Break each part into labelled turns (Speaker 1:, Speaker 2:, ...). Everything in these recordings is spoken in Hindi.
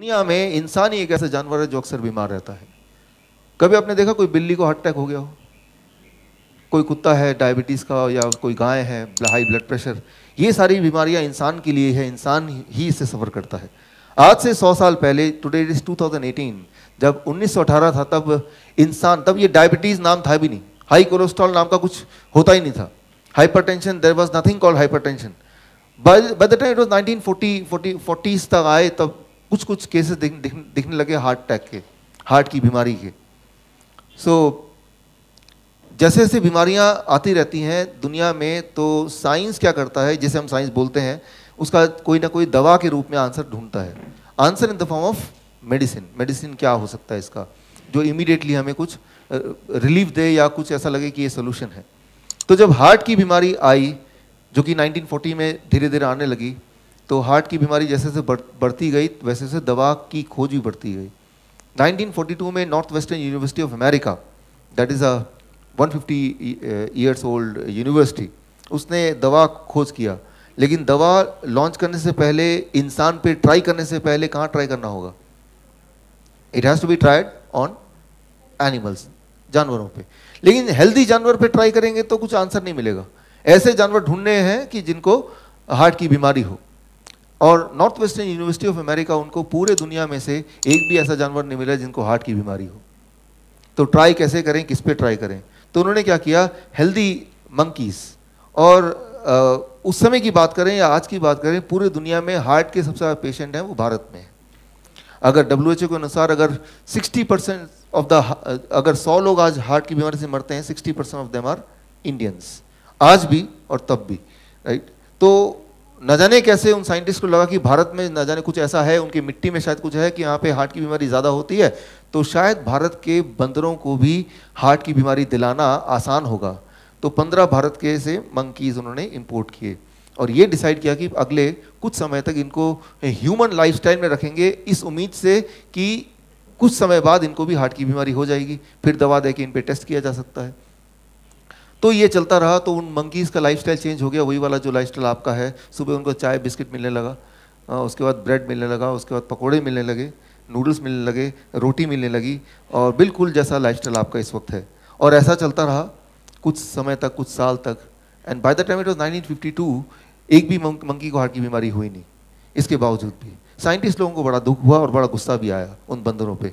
Speaker 1: दुनिया में इंसान ही एक ऐसा जानवर है जो अक्सर बीमार रहता है। कभी आपने देखा कोई बिल्ली को हार्ट अटैक हो गया हो? कोई कुत्ता है डायबिटीज़ का, या कोई गाय है हाई ब्लड प्रेशर। ये सारी बीमारियां इंसान के लिए है, इंसान ही इससे सफ़र करता है। आज से 100 साल पहले, टुडे इज 2018, जब 1918 था, तब ये डायबिटीज़ नाम था भी नहीं, हाई कोलेस्ट्रॉल नाम का कुछ होता ही नहीं था। Hypertension, there was nothing called hypertension. By the time it was 1940s तक आए, तब कुछ कुछ केसेस दिखने लगे हार्ट अटैक के, हार्ट की बीमारी के। सो जैसे जैसे बीमारियां आती रहती हैं दुनिया में, तो साइंस क्या करता है, जिसे हम साइंस बोलते हैं, उसका कोई ना कोई दवा के रूप में आंसर ढूंढता है। Answer in the form of medicine. Medicine क्या हो सकता है इसका, जो इमीडिएटली हमें कुछ रिलीफ दे या कुछ ऐसा लगे कि ये सोल्यूशन है। तो जब हार्ट की बीमारी आई, जो कि 1940 में धीरे धीरे आने लगी, तो हार्ट की बीमारी जैसे जैसे बढ़ती गई, वैसे वैसे दवा की खोज भी बढ़ती गई। 1942 में north western university of America, that is a 150 years old university, उसने दवा खोज किया। लेकिन दवा लॉन्च करने से पहले, इंसान पे ट्राई करने से पहले कहाँ ट्राई करना होगा? It has to be tried on animals, जानवरों पे। लेकिन हेल्दी जानवर पे ट्राई करेंगे तो कुछ आंसर नहीं मिलेगा। ऐसे जानवर ढूंढने हैं कि जिनको हार्ट की बीमारी हो। और north western university of America, उनको पूरे दुनिया में से एक भी ऐसा जानवर नहीं मिला जिनको हार्ट की बीमारी हो। तो ट्राई कैसे करें, किस पे ट्राई करें? तो उन्होंने क्या किया, हेल्दी मंकीज, और उस समय की बात करें या आज की बात करें, पूरे दुनिया में हार्ट के सबसे ज़्यादा पेशेंट हैं वो भारत में है। अगर WHO के अनुसार अगर 60% ऑफ द, अगर 100 लोग आज हार्ट की बीमारी से मरते हैं, 60% ऑफ देम आर इंडियंस, आज भी और तब भी, राइट। तो न जाने कैसे उन साइंटिस्ट को लगा कि भारत में न जाने कुछ ऐसा है, उनकी मिट्टी में शायद कुछ है कि यहाँ पे हार्ट की बीमारी ज़्यादा होती है, तो शायद भारत के बंदरों को भी हार्ट की बीमारी दिलाना आसान होगा। तो 15 भारत के से मंकीज़ उन्होंने इंपोर्ट किए, और ये डिसाइड किया कि अगले कुछ समय तक इनको ह्यूमन लाइफस्टाइल में रखेंगे, इस उम्मीद से कि कुछ समय बाद इनको भी हार्ट की बीमारी हो जाएगी, फिर दवा दे के इन पे टेस्ट किया जा सकता है। तो ये चलता रहा। तो उन मंकीज़ का लाइफस्टाइल चेंज हो गया, वही वाला जो लाइफस्टाइल आपका है। सुबह उनको चाय बिस्किट मिलने लगा, उसके बाद ब्रेड मिलने लगा, उसके बाद पकोड़े मिलने लगे, नूडल्स मिलने लगे, रोटी मिलने लगी, और बिल्कुल जैसा लाइफस्टाइल आपका इस वक्त है। और ऐसा चलता रहा कुछ समय तक, कुछ साल तक। And bye the time it was 1952, एक भी मंकी को हार्ट की बीमारी हुई नहीं। इसके बावजूद भी साइंटिस्ट लोगों को बड़ा दुख हुआ और बड़ा गुस्सा भी आया उन बंदरों पे,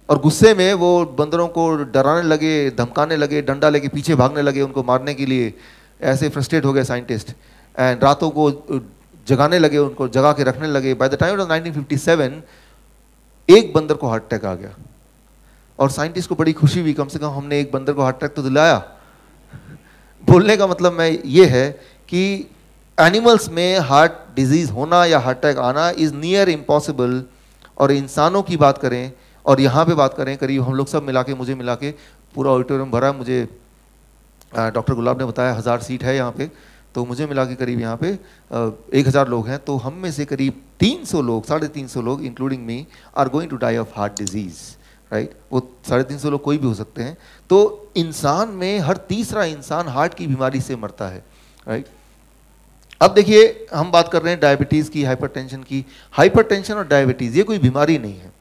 Speaker 1: और गुस्से में वो बंदरों को डराने लगे, धमकाने लगे, डंडा लेके पीछे भागने लगे उनको मारने के लिए। ऐसे फ्रस्ट्रेट हो गए साइंटिस्ट, एंड रातों को जगाने लगे, उनको जगा के रखने लगे। बाय द टाइम ऑफ 1957 एक बंदर को हार्ट अटैक आ गया, और साइंटिस्ट को बड़ी खुशी हुई, कम से कम हमने एक बंदर को हार्ट अटैक तो दिलाया। बोलने का मतलब मैं ये है कि एनिमल्स में हार्ट डिजीज होना या हार्ट अटैक आना इज नियर इम्पॉसिबल। और इंसानों की बात करें और यहाँ पे बात करें, करीब हम लोग सब मिला के, मुझे मिला के पूरा ऑडिटोरियम भरा, मुझे डॉक्टर गुलाब ने बताया 1000 सीट है यहाँ पे, तो मुझे मिला के करीब यहाँ पे 1000 लोग हैं। तो हम में से करीब 300 लोग, 350 लोग including me, are going to die of heart disease, right. वो 350 लोग कोई भी हो सकते हैं। तो इंसान में हर तीसरा इंसान हार्ट की बीमारी से मरता है, राइट। अब देखिए, हम बात कर रहे हैं डायबिटीज़ की, हाइपरटेंशन की। हाइपरटेंशन और डायबिटीज़ ये कोई बीमारी नहीं है,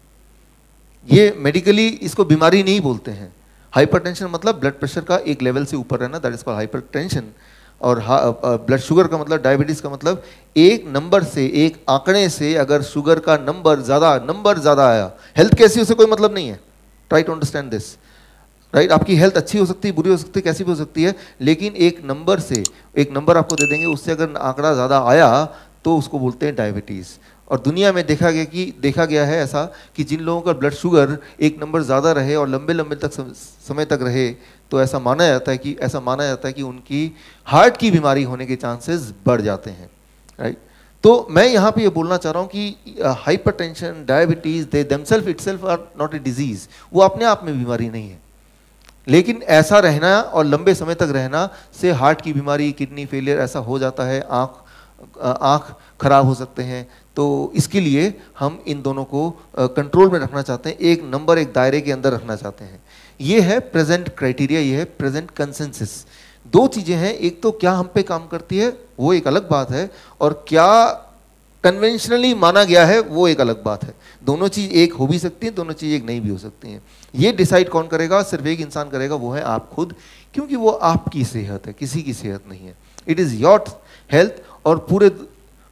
Speaker 1: ये मेडिकली इसको बीमारी नहीं बोलते हैं। हाइपरटेंशन मतलब ब्लड प्रेशर का एक लेवल से ऊपर रहना, दैट इज कॉल्ड हाइपरटेंशन। और ब्लड शुगर का मतलब, डायबिटीज़ का मतलब एक नंबर से, एक आंकड़े से अगर शुगर का नंबर ज़्यादा आया, हेल्थ कैसी उसे कोई मतलब नहीं है। Try to understand this, right. आपकी हेल्थ अच्छी हो सकती है, बुरी हो सकती है, कैसी भी हो सकती है, लेकिन एक नंबर से, एक नंबर आपको दे देंगे, उससे अगर आंकड़ा ज़्यादा आया तो उसको बोलते हैं डायबिटीज़। और दुनिया में देखा गया है ऐसा कि जिन लोगों का ब्लड शुगर एक नंबर ज़्यादा रहे और लंबे तक समय तक रहे, तो ऐसा माना जाता है कि उनकी हार्ट की बीमारी होने के चांसेस बढ़ जाते हैं, राइट। तो मैं यहाँ पे ये बोलना चाह रहा हूँ कि hypertension, diabetes, they themselves itself are not a disease, वो अपने आप में बीमारी नहीं है। लेकिन ऐसा रहना और लंबे समय तक रहना से हार्ट की बीमारी, किडनी फेलियर ऐसा हो जाता है, आँख खराब हो सकते हैं। तो इसके लिए हम इन दोनों को कंट्रोल में रखना चाहते हैं, एक नंबर, एक दायरे के अंदर रखना चाहते हैं। ये है प्रेजेंट क्राइटेरिया, ये है प्रेजेंट कंसेंसस। दो चीज़ें हैं, एक तो क्या हम पे काम करती है वो एक अलग बात है, और क्या कन्वेंशनली माना गया है वो एक अलग बात है। दोनों चीज एक हो भी सकती है, दोनों चीज एक नहीं भी हो सकती हैं। ये डिसाइड कौन करेगा? सिर्फ एक इंसान करेगा, वो है आप खुद, क्योंकि वो आपकी सेहत है, किसी की सेहत नहीं है। It is your health. और पूरे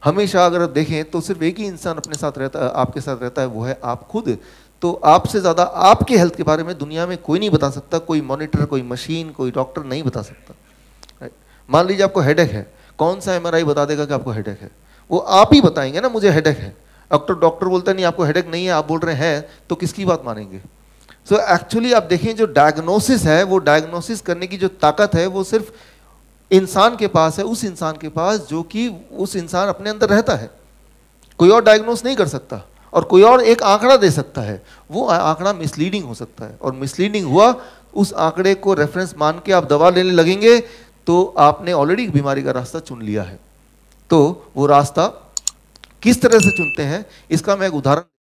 Speaker 1: हमेशा अगर आप देखें तो सिर्फ एक ही इंसान अपने साथ रहता है, आपके साथ रहता है, वो है आप खुद। तो आपसे ज्यादा आपके हेल्थ के बारे में दुनिया में कोई नहीं बता सकता, कोई मॉनिटर, कोई मशीन, कोई डॉक्टर नहीं बता सकता। मान लीजिए आपको हेडेक है, कौन सा एमआरआई बता देगा कि आपको हेडेक है? वो आप ही बताएंगे ना, मुझे हेडेक है। डॉक्टर बोलता नहीं आपको हेडेक नहीं है, आप बोल रहे हैं, तो किसकी बात मानेंगे? सो एक्चुअली आप देखें जो डायग्नोसिस है, वो डायग्नोसिस करने की जो ताकत है वो सिर्फ इंसान के पास है, उस इंसान के पास जो कि उस इंसान अपने अंदर रहता है। कोई और डायग्नोस नहीं कर सकता, और कोई और एक आंकड़ा दे सकता है, वो आंकड़ा मिसलीडिंग हो सकता है। और मिसलीडिंग हुआ, उस आंकड़े को रेफरेंस मान के आप दवा लेने लगेंगे तो आपने ऑलरेडी बीमारी का रास्ता चुन लिया है। तो वो रास्ता किस तरह से चुनते हैं, इसका मैं एक उदाहरण